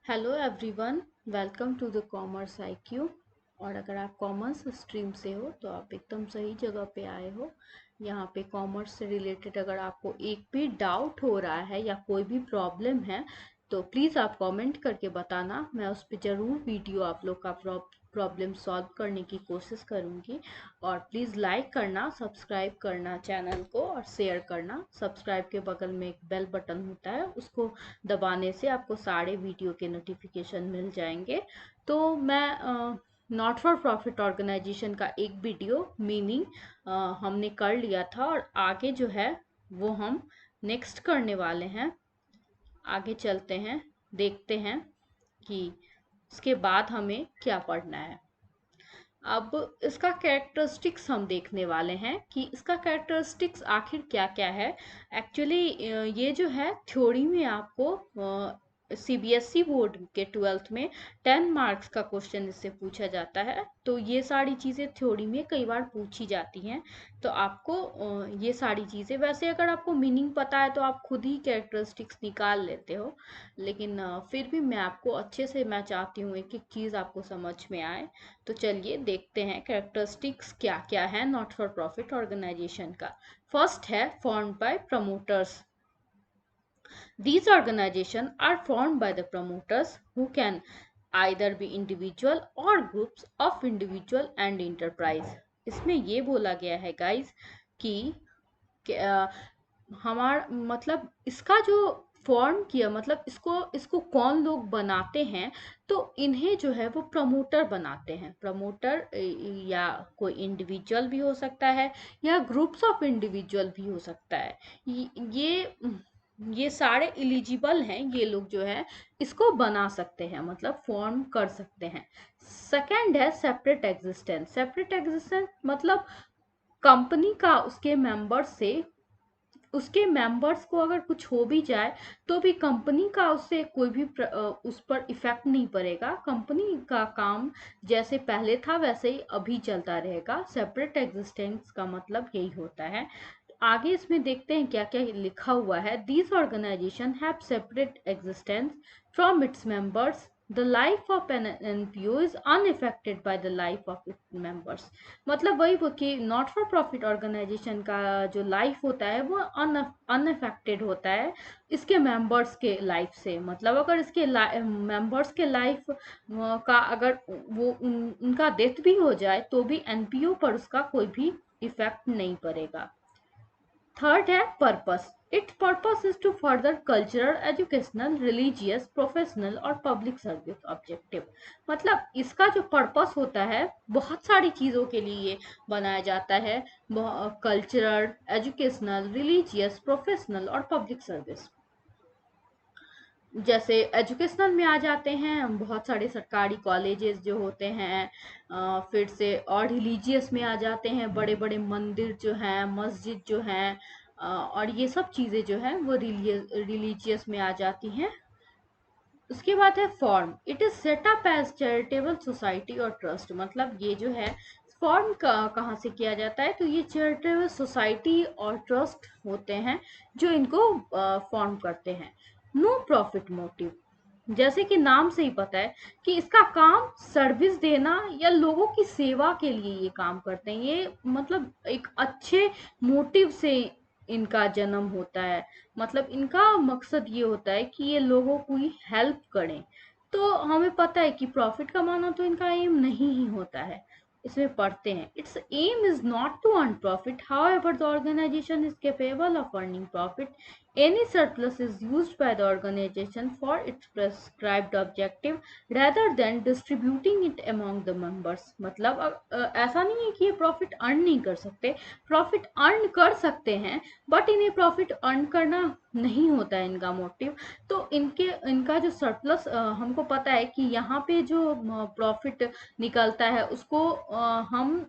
Hello everyone, welcome to the Commerce IQ. और अगर आप कॉमर्स स्ट्रीम से हो तो आप एकदम सही जगह पे आए हो। यहाँ पे कॉमर्स से रिलेटेड अगर आपको एक भी डाउट हो रहा है या कोई भी प्रॉब्लम है तो प्लीज़ आप कमेंट करके बताना। मैं उस पर ज़रूर वीडियो आप लोग का प्रॉब्लम सॉल्व करने की कोशिश करूँगी। और प्लीज़ लाइक करना, सब्सक्राइब करना चैनल को और शेयर करना। सब्सक्राइब के बगल में एक बेल बटन होता है, उसको दबाने से आपको सारे वीडियो के नोटिफिकेशन मिल जाएंगे। तो मैं नॉट फॉर प्रॉफिट ऑर्गेनाइजेशन का एक वीडियो मीनिंग हमने कर लिया था और आगे जो है वो हम नेक्स्ट करने वाले हैं। आगे चलते हैं, देखते हैं कि इसके बाद हमें क्या पढ़ना है। अब इसका कैरेक्टरिस्टिक्स हम देखने वाले हैं कि इसका कैरेक्टरिस्टिक्स आखिर क्या क्या है। एक्चुअली ये जो है थ्योरी में आपको सीबीएसई बोर्ड के 12th में 10 मार्क्स का क्वेश्चन इससे पूछा जाता है। तो ये सारी चीज़ें थ्योरी में कई बार पूछी जाती हैं। तो आपको ये सारी चीज़ें, वैसे अगर आपको मीनिंग पता है तो आप खुद ही कैरेक्टरिस्टिक्स निकाल लेते हो, लेकिन फिर भी मैं आपको अच्छे से, मैं चाहती हूँ एक एक चीज़ आपको समझ में आए। तो चलिए देखते हैं कैरेक्टरिस्टिक्स क्या क्या है नॉट फॉर प्रॉफिट ऑर्गेनाइजेशन का। फर्स्ट है formed by promoters. These organizations are formed by the promoters who can either be individual or groups of individual and enterprise। इसमें ये बोला गया है गाइस कि हमारा मतलब इसका जो फॉर्म किया, मतलब इसको कौन लोग बनाते हैं, तो इन्हें जो है वो प्रमोटर बनाते हैं। प्रमोटर या कोई इंडिविजुअल भी हो सकता है या ग्रुप्स ऑफ इंडिविजुअल भी हो सकता है। ये ये सारे एलिजिबल हैं, ये लोग जो है इसको बना सकते हैं, मतलब फॉर्म कर सकते हैं। सेकंड है सेपरेट एग्जिस्टेंस। सेपरेट एग्जिस्टेंस मतलब कंपनी का उसके मेंबर्स को अगर कुछ हो भी जाए तो भी कंपनी का उससे कोई भी उस पर इफेक्ट नहीं पड़ेगा। कंपनी का काम जैसे पहले था वैसे ही अभी चलता रहेगा। सेपरेट एग्जिस्टेंस का मतलब यही होता है। आगे इसमें देखते हैं क्या क्या लिखा हुआ है। These organisation have separate existence from its members. The life of an NPO is unaffected by the life of its members. मतलब वही कि नॉट फॉर प्रॉफिट ऑर्गेनाइजेशन का जो लाइफ होता है वो अनअफेक्टेड होता है इसके मेंबर्स के लाइफ से। मतलब अगर इसके मेंबर्स के लाइफ का अगर उनका डेथ भी हो जाए तो भी एनपीओ पर उसका कोई भी इफेक्ट नहीं पड़ेगा। थर्ड है purpose. Its purpose is to further cultural, educational, religious, professional और पब्लिक सर्विस ऑब्जेक्टिव। मतलब इसका जो पर्पस होता है बहुत सारी चीज़ों के लिए ये बनाया जाता है। कल्चरल, एजुकेशनल, रिलीजियस, प्रोफेशनल और पब्लिक सर्विस। जैसे एजुकेशनल में आ जाते हैं बहुत सारे सरकारी कॉलेजेस जो होते हैं, फिर से और रिलीजियस में आ जाते हैं बड़े बड़े मंदिर जो हैं, मस्जिद जो हैं, और ये सब चीज़ें जो हैं वो रिलीजियस में आ जाती हैं। उसके बाद है form. It is set up as charitable society और ट्रस्ट। मतलब ये जो है फॉर्म कहाँ से किया जाता है, तो ये चैरिटेबल सोसाइटी और ट्रस्ट होते हैं जो इनको फॉर्म करते हैं। नो प्रॉफिट मोटिव, जैसे कि नाम से ही पता है कि इसका काम सर्विस देना या लोगों की सेवा के लिए ये काम करते हैं। ये मतलब एक अच्छे मोटिव से इनका जन्म होता है। मतलब इनका मकसद ये होता है कि ये लोगों की हेल्प करें। तो हमें पता है कि प्रॉफिट कमाना तो इनका एम नहीं ही होता है। इसमें पढ़ते हैं its aim is not to earn profit, however the organisation is capable of earning profit. Any surplus is used by the organization for its prescribed objective rather than distributing it among the members। मतलब ऐसा नहीं है कि ये profit earn नहीं कर सकते, profit earn कर सकते हैं, बट इन्हें प्रॉफिट अर्न करना नहीं होता है इनका मोटिव। तो इनका जो सरप्लस, हमको पता है कि यहाँ पे जो प्रॉफिट निकलता है उसको हम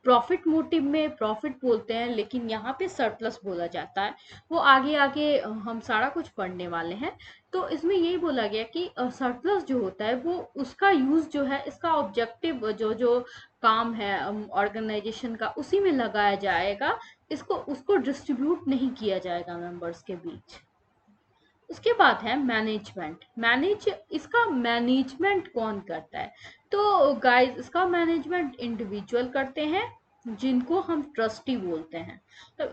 प्रॉफिट मोटिव में प्रॉफिट बोलते हैं, लेकिन यहाँ पे सरप्लस बोला जाता है। वो आगे आगे हम सारा कुछ पढ़ने वाले हैं। तो इसमें यही बोला गया कि सरप्लस जो होता है वो उसका यूज जो है, इसका ऑब्जेक्टिव जो जो काम है ऑर्गेनाइजेशन का उसी में लगाया जाएगा। उसको डिस्ट्रीब्यूट नहीं किया जाएगा मेंबर्स के बीच। उसके बाद है मैनेजमेंट। इसका मैनेजमेंट कौन करता है? तो गाइस इसका मैनेजमेंट इंडिविजुअल करते हैं जिनको हम ट्रस्टी बोलते हैं। तो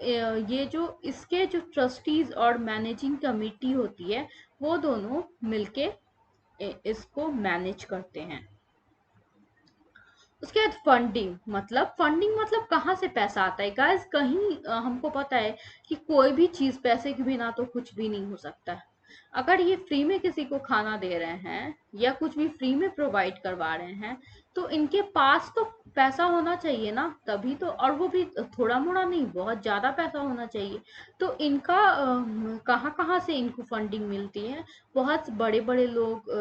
ये जो इसके जो ट्रस्टीज और मैनेजिंग कमेटी होती है वो दोनों मिलके इसको मैनेज करते हैं। उसके बाद फंडिंग मतलब कहाँ से पैसा आता है गाइस? कहीं हमको पता है कि कोई भी चीज पैसे के बिना तो कुछ भी नहीं हो सकता है। अगर ये फ्री में किसी को खाना दे रहे हैं या कुछ भी फ्री में प्रोवाइड करवा रहे हैं तो इनके पास तो पैसा होना चाहिए ना, तभी तो। और वो भी थोड़ा मोड़ा नहीं, बहुत ज्यादा पैसा होना चाहिए। तो इनका कहाँ कहाँ से इनको फंडिंग मिलती है? बहुत बड़े बड़े लोग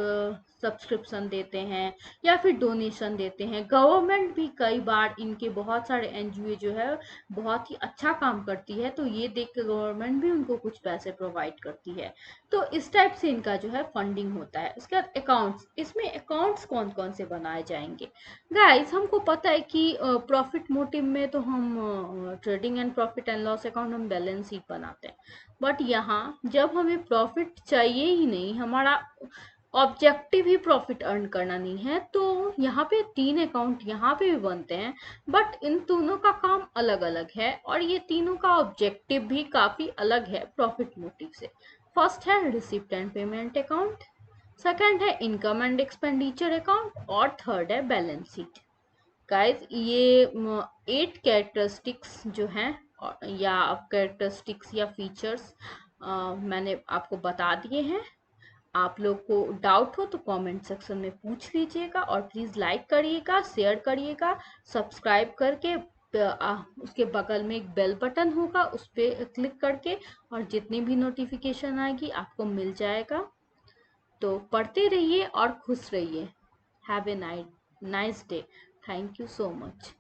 सब्सक्रिप्शन देते हैं या फिर डोनेशन देते हैं। गवर्नमेंट भी कई बार इनके बहुत सारे एनजीओ जो है बहुत ही अच्छा काम करती है, तो ये देख के गवर्नमेंट भी उनको कुछ पैसे प्रोवाइड करती है। तो इस टाइप से इनका जो है फंडिंग होता है। उसके बाद अकाउंट्स, इसमें अकाउंट्स कौन कौन से बनाए जाएंगे? गाइस हमको पता है कि प्रॉफिट मोटिव में तो हम trading and profit and loss account हम बैलेंस शीट बनाते हैं। बट यहाँ जब हमें प्रॉफिट चाहिए ही नहीं, हमारा ऑब्जेक्टिव ही प्रॉफिट अर्न करना नहीं है, तो यहाँ पे 3 अकाउंट यहाँ पे भी बनते हैं। बट इन दोनों का काम अलग अलग है और ये तीनों का ऑब्जेक्टिव भी काफी अलग है प्रॉफिट मोटिव से। फर्स्ट है receipt and payment account, second है इनकम एंड एक्सपेंडिचर अकाउंट और थर्ड है बैलेंस शीट। गाइस ये 8 कैरेक्टरिस्टिक्स जो हैं या कैरेक्टरिस्टिक्स या फीचर्स मैंने आपको बता दिए हैं। आप लोग को डाउट हो तो कमेंट सेक्शन में पूछ लीजिएगा और प्लीज़ लाइक करिएगा, शेयर करिएगा, सब्सक्राइब करके उसके बगल में एक बेल बटन होगा उस पर क्लिक करके, और जितनी भी नोटिफिकेशन आएगी आपको मिल जाएगा। तो पढ़ते रहिए और खुश रहिए। Have a nice day. Thank you so much.